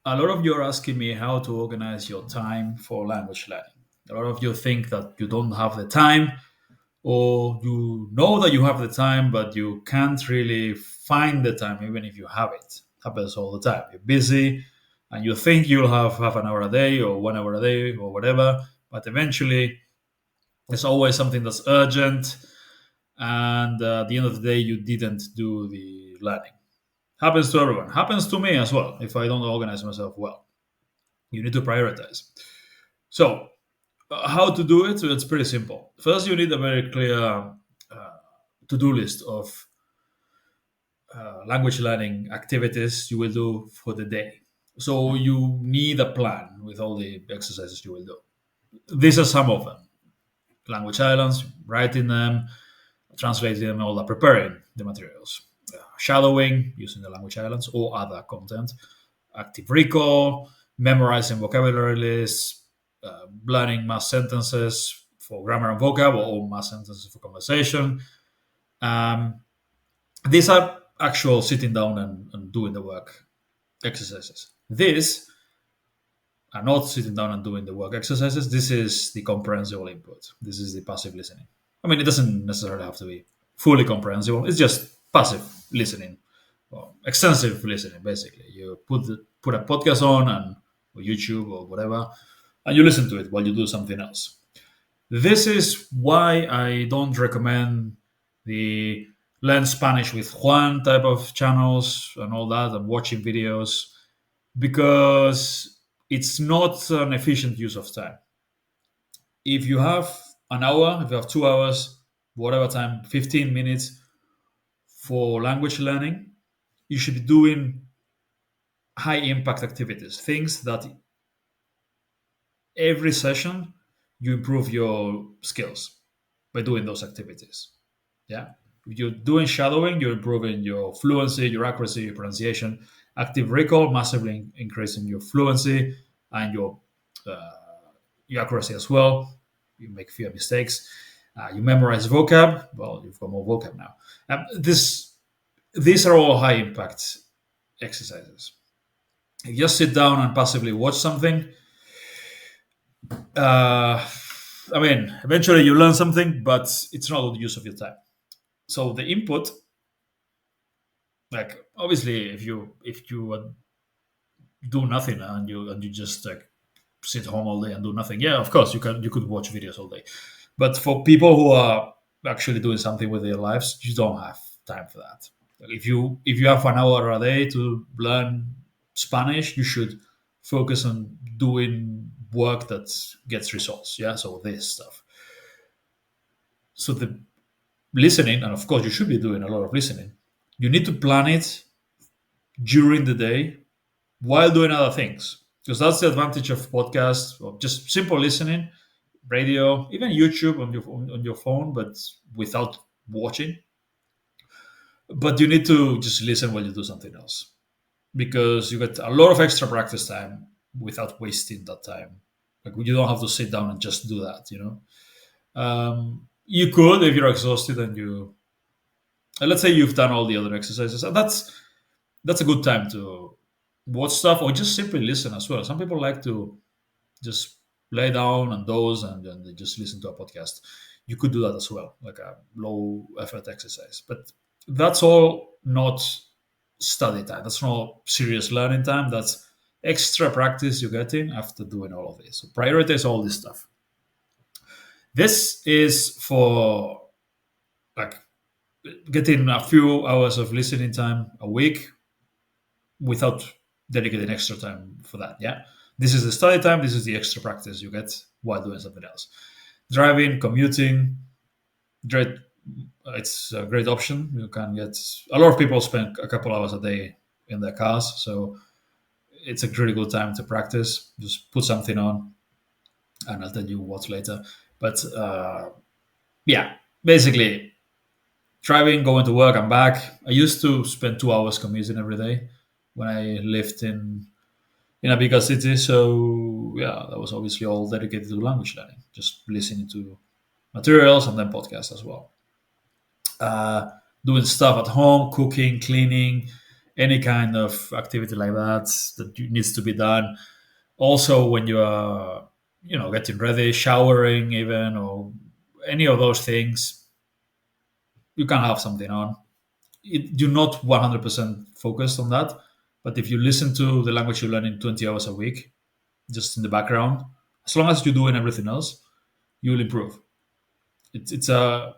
A lot of you are asking me how to organize your time for language learning. A lot of you think that you don't have the time, or you know that you have the time, but you can't really find the time, even if you have it. Happens all the time. You're busy, and you think you'll have half an hour a day, or 1 hour a day, or whatever, but eventually there's always something that's urgent, and at the end of the day, you didn't do the learning. Happens to everyone. Happens to me as well if I don't organize myself well. You need to prioritize. So, how to do it? So it's pretty simple. First, you need a very clear to-do list of language learning activities you will do for the day. So you need a plan with all the exercises you will do. These are some of them: language islands, writing them, translating them, all that, preparing the materials, shadowing using the language islands or other content, active recall, memorizing vocabulary lists, learning mass sentences for grammar and vocab, or mass sentences for conversation. Um, these are actual sitting down and doing the work exercises. These are not sitting down and doing the work exercises. This is the comprehensible input. This is the passive listening. I mean, it doesn't necessarily have to be fully comprehensible. It's just passive listening, or extensive listening. Basically, you put a podcast on and or YouTube or whatever, and you listen to it while you do something else. This is why I don't recommend the learn Spanish with Juan type of channels and all that, and watching videos, because it's not an efficient use of time. If you have an hour, if you have 2 hours, whatever time, 15 minutes for language learning, you should be doing high impact activities, things that every session you improve your skills by doing those activities. Yeah. If you're doing shadowing, you're improving your fluency, your accuracy, your pronunciation. Active recall, massively increasing your fluency and uh, your accuracy as well. You make fewer mistakes. You memorize vocab. Well, you've got more vocab now. These are all high impact exercises. You just sit down and passively watch something. Uh, I mean, eventually you learn something, but it's not the use of your time. So the input, like obviously, if you do nothing and you just like sit home all day and do nothing, yeah, of course you could watch videos all day. But for people who are actually doing something with their lives, you don't have time for that. Like, if you have an hour a day to learn Spanish, you should focus on doing work that gets results. Yeah, so this stuff. So the listening, and of course you should be doing a lot of listening. You need to plan it during the day while doing other things, because that's the advantage of podcasts or just simple listening, radio, even YouTube on your phone, but without watching. But you need to just listen while you do something else, because you get a lot of extra practice time without wasting that time. Like you don't have to sit down and just do that. You could, if you're exhausted and let's say you've done all the other exercises, and that's a good time to watch stuff or just simply listen as well. Some people like to just lay down and doze and then they just listen to a podcast. You could do that as well, like a low effort exercise. But that's all not study time. That's not serious learning time. That's extra practice you're getting after doing all of this. So prioritize all this stuff. This is for like getting a few hours of listening time a week without dedicating extra time for that. Yeah. This is the study time. This is the extra practice you get while doing something else. Driving, commuting, great. It's a great option. You can get a lot of people spend a couple hours a day in their cars, so it's a really good time to practice. Just put something on, and I'll tell you what later. But yeah, basically, driving, going to work, and back. I used to spend 2 hours commuting every day when I lived in a bigger city. So yeah, that was obviously all dedicated to language learning, just listening to materials and then podcasts as well. Uh, Doing stuff at home, cooking, cleaning, any kind of activity like that needs to be done. Also, when you are, getting ready, showering, even, or any of those things, you can have something on. You're not 100% focused on that, but if you listen to the language you're learning 20 hours a week, just in the background, as long as you're doing everything else, you'll improve. It's a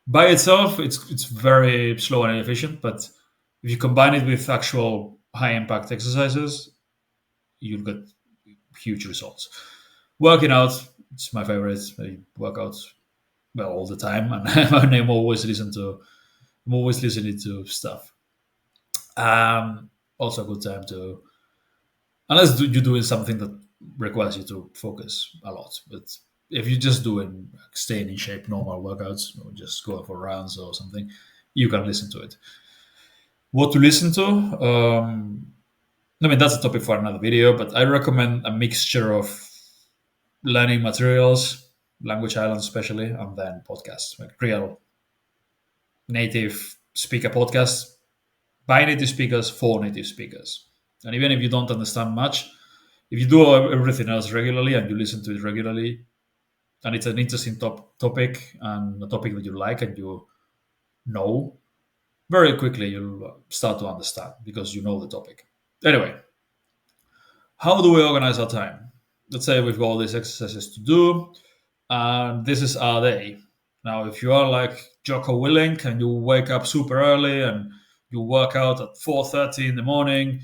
By itself, it's very slow and inefficient, but if you combine it with actual high impact exercises, you'll get huge results. Working out, it's my favorite. I work out well all the time, and I'm always listening to stuff. Also, a good time to, unless you're doing something that requires you to focus a lot. But if you're just doing staying in shape, normal workouts, or just going for runs or something, you can listen to it. What to listen to? I mean, that's a topic for another video, but I recommend a mixture of learning materials, Language Island especially, and then podcasts, like real native speaker podcasts by native speakers for native speakers. And even if you don't understand much, if you do everything else regularly and you listen to it regularly, and it's an interesting topic and a topic that you like and you know, very quickly you'll start to understand because you know the topic. Anyway, how do we organize our time? Let's say we've got all these exercises to do, and this is our day. Now, if you are like Jocko Willink and you wake up super early and you work out at 4:30 in the morning,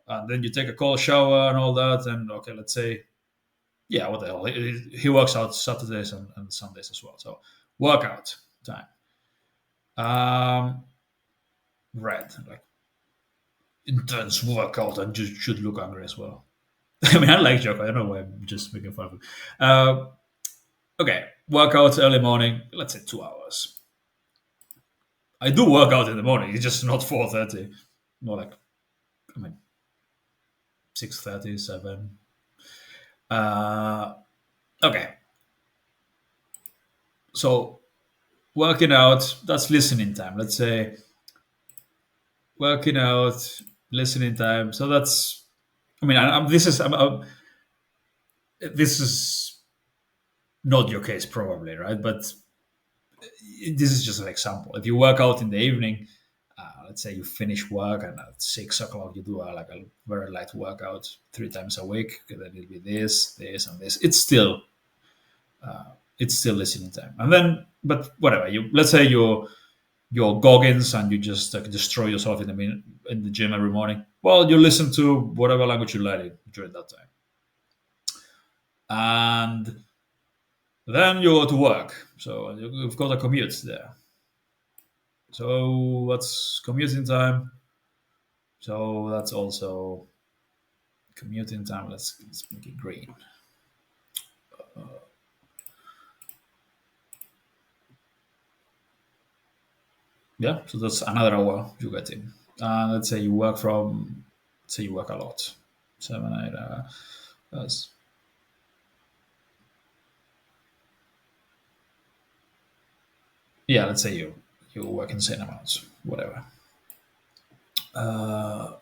and then you take a cold shower and all that, and okay, let's say, yeah, what the hell? He works out Saturdays and Sundays as well. So workout time. Um, red, like intense workout, and you should look angry as well. I mean, I like Jocko. I don't know why I'm just making fun of him. Okay, workout early morning. Let's say 2 hours. I do work out in the morning. It's just not 4:30. More like, I mean, 6:30, 7. Okay, so working out, that's listening time. Let's say working out, listening time. So that's, I mean, this is not your case probably, right? But this is just an example. If you work out in the evening, let's say you finish work and at 6 o'clock you do like a very light workout 3 times a week, then it'll be this, and this. It's still listening time. And then, but whatever. You let's say you're Goggins and you just destroy yourself in the gym every morning. Well, you listen to whatever language you're learning during that time, and then you go to work. So you've got a commute there. So what's commuting time? So that's also commuting time. Let's make it green. Yeah, so that's another hour you get in. Let's say you work from, say you work a lot, 7, 8. That's, yeah, let's say you work insane amounts, whatever. Uh,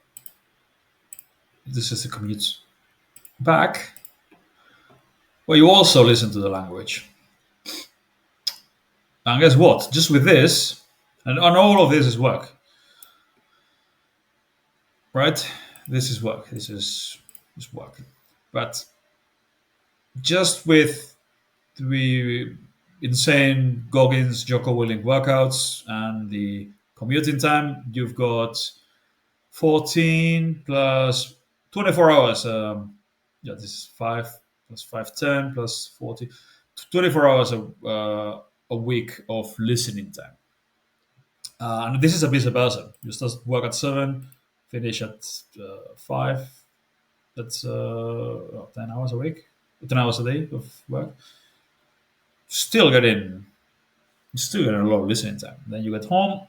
this is the commute back. Well, you also listen to the language, and guess what? Just with this, and all of this is work, right? This is work. This is work, but just with the insane Goggins, Jocko Willing workouts and the commuting time, you've got 14 plus 24 hours. Yeah, this is 5 plus 5, 10 plus 40, 24 hours a week of listening time. And this is a busy person. You start work at 7, finish at 5. That's 10 hours a week, 10 hours a day of work. Still getting still getting a lot of listening time. Then you get home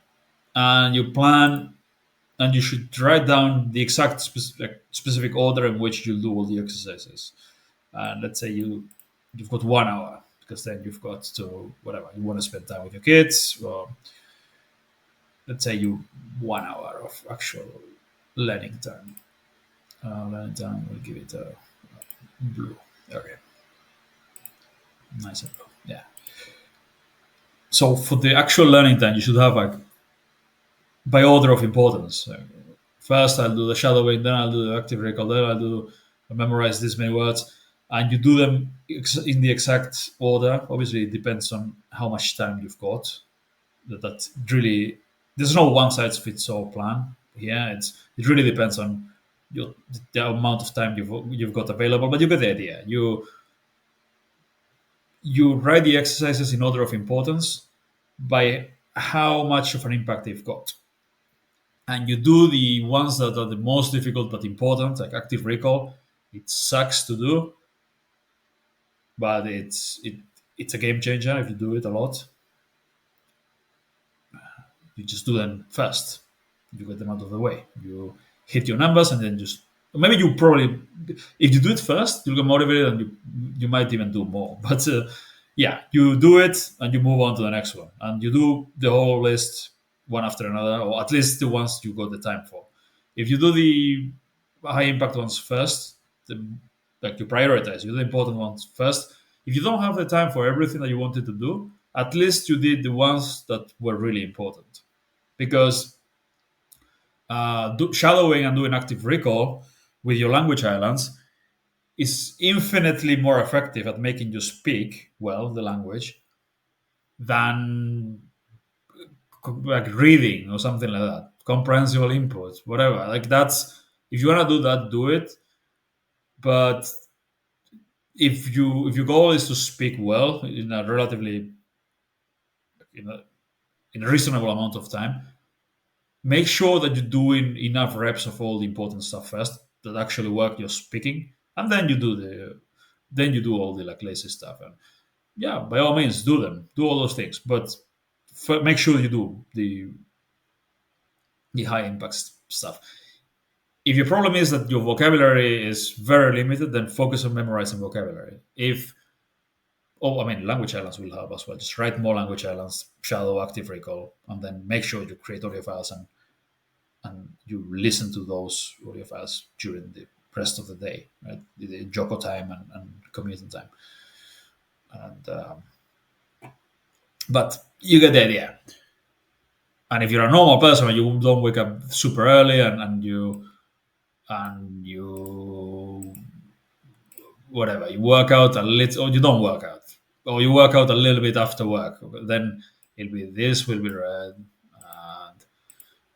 and you plan, and you should write down the exact specific order in which you'll do all the exercises. And let's say you've got 1 hour because then you've got to whatever you want to spend time with your kids, or let's say you 1 hour of actual learning time. Learning time, we'll give it a blue. Okay, nice and blue. Yeah. So for the actual learning time, you should have like by order of importance. First, I'll do the shadowing, then I'll do the active recall, then I'll memorize this many words, and you do them in the exact order. Obviously, it depends on how much time you've got. That really, there's no one size fits all plan here. It really depends on the amount of time you've got available, but you get the idea. You write the exercises in order of importance by how much of an impact they've got, and you do the ones that are the most difficult but important, like active recall. It sucks to do, but it's a game changer if you do it a lot. You just do them first. You get them out of the way. You hit your numbers, and then just maybe you probably, if you do it first, you'll get motivated, and you might even do more. But yeah, you do it and you move on to the next one, and you do the whole list one after another, or at least the ones you got the time for. If you do the high impact ones first, like you prioritize, you do the important ones first. If you don't have the time for everything that you wanted to do, at least you did the ones that were really important, because shadowing and doing active recall with your language islands is infinitely more effective at making you speak well the language than like reading or something like that. Comprehensible input, whatever. Like that's, if you want to do that, do it. But if your goal is to speak well in a relatively in a, in a reasonable amount of time, make sure that you're doing enough reps of all the important stuff first that actually work your speaking, and then you do all the like lazy stuff. And yeah, by all means, do them, do all those things, but make sure you do the high impact stuff. If your problem is that your vocabulary is very limited, then focus on memorizing vocabulary. If Oh, I mean, language islands will help as well. Just write more language islands, shadow active recall, and then make sure you create audio files, and you listen to those audio files during the rest of the day, right? The Joko time and commuting time. And but you get the idea. And if you're a normal person and you don't wake up super early and you whatever, you work out a little, or you don't work out, or you work out a little bit after work, then it'll be this will be red,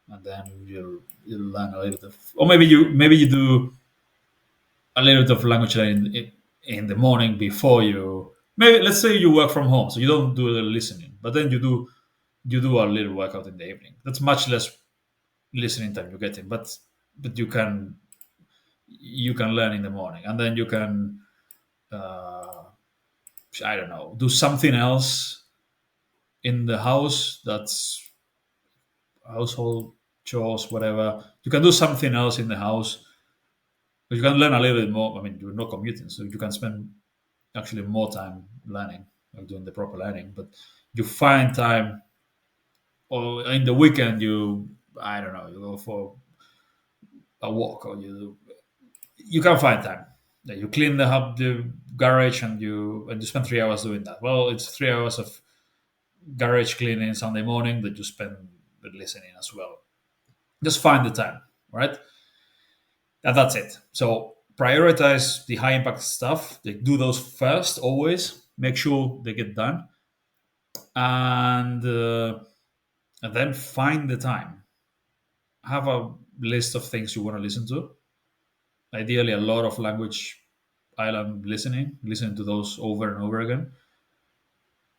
and then you'll learn a little bit of, or maybe you do a little bit of language learning in the morning before you, maybe let's say you work from home, so you don't do the listening, but then you do a little workout in the evening. That's much less listening time you're getting, but you can learn in the morning, and then you can uh, I don't know, do something else in the house that's household chores, whatever. You can do something else in the house, but you can learn a little bit more. I mean, you're not commuting, so you can spend actually more time learning, like doing the proper learning. But you find time, or in the weekend, I don't know, you go for a walk, or you can find time. Yeah, you clean the garage, and you spend 3 hours doing that. Well, it's 3 hours of garage cleaning Sunday morning that you spend with listening as well. Just find the time, right? And that's it. So prioritize the high impact stuff. They do those first always. Make sure they get done, and then find the time. Have a list of things you want to listen to. Ideally, a lot of language island listening to those over and over again.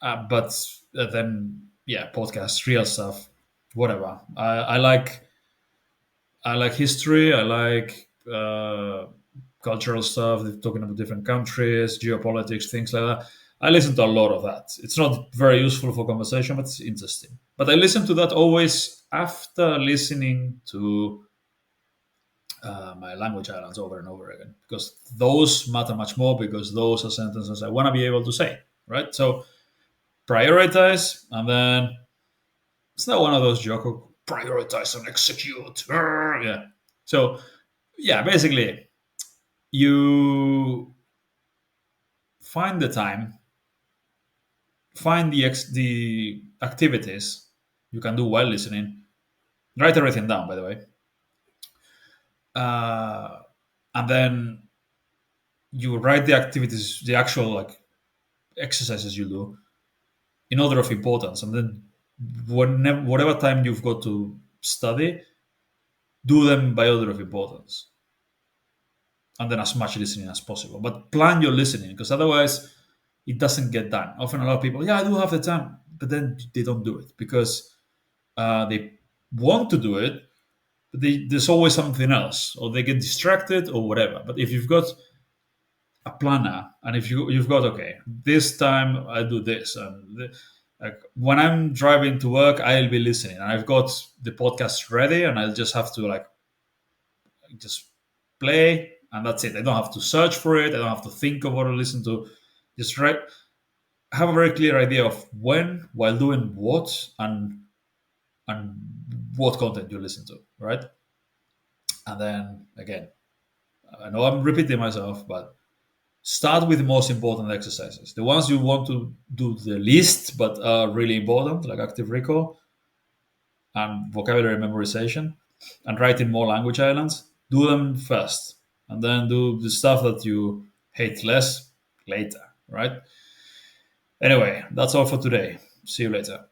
But then, yeah, podcasts, real stuff, whatever. I like history. I like cultural stuff. They're talking about different countries, geopolitics, things like that. I listen to a lot of that. It's not very useful for conversation, but it's interesting. But I listen to that always after listening to my language islands over and over again, because those matter much more, because those are sentences I want to be able to say, right? So prioritize, and then it's not one of those Joko prioritize and execute. Yeah. So yeah, basically you find the time, find the activities you can do while listening. Write everything down, by the way, uh, and then you write the activities, the actual like exercises you do in order of importance, and then whatever time you've got to study, do them by order of importance, and then as much listening as possible. But plan your listening because otherwise, it doesn't get done. Often, a lot of people, yeah, I do have the time, but then they don't do it because they want to do it, but there's always something else, or they get distracted, or whatever. But if you've got a planner, and if you've got, okay, this time I do this, and like when I'm driving to work, I'll be listening, and I've got the podcast ready, and I'll just have to like just play, and that's it. I don't have to search for it. I don't have to think of what to listen to. Just write, have a very clear idea of when, while doing what, and what content you listen to, right? And then again, I know I'm repeating myself, but start with the most important exercises. The ones you want to do the least, but are really important, like active recall and vocabulary memorization, and writing more language islands. Do them first, and then do the stuff that you hate less later, right? Anyway, that's all for today. See you later.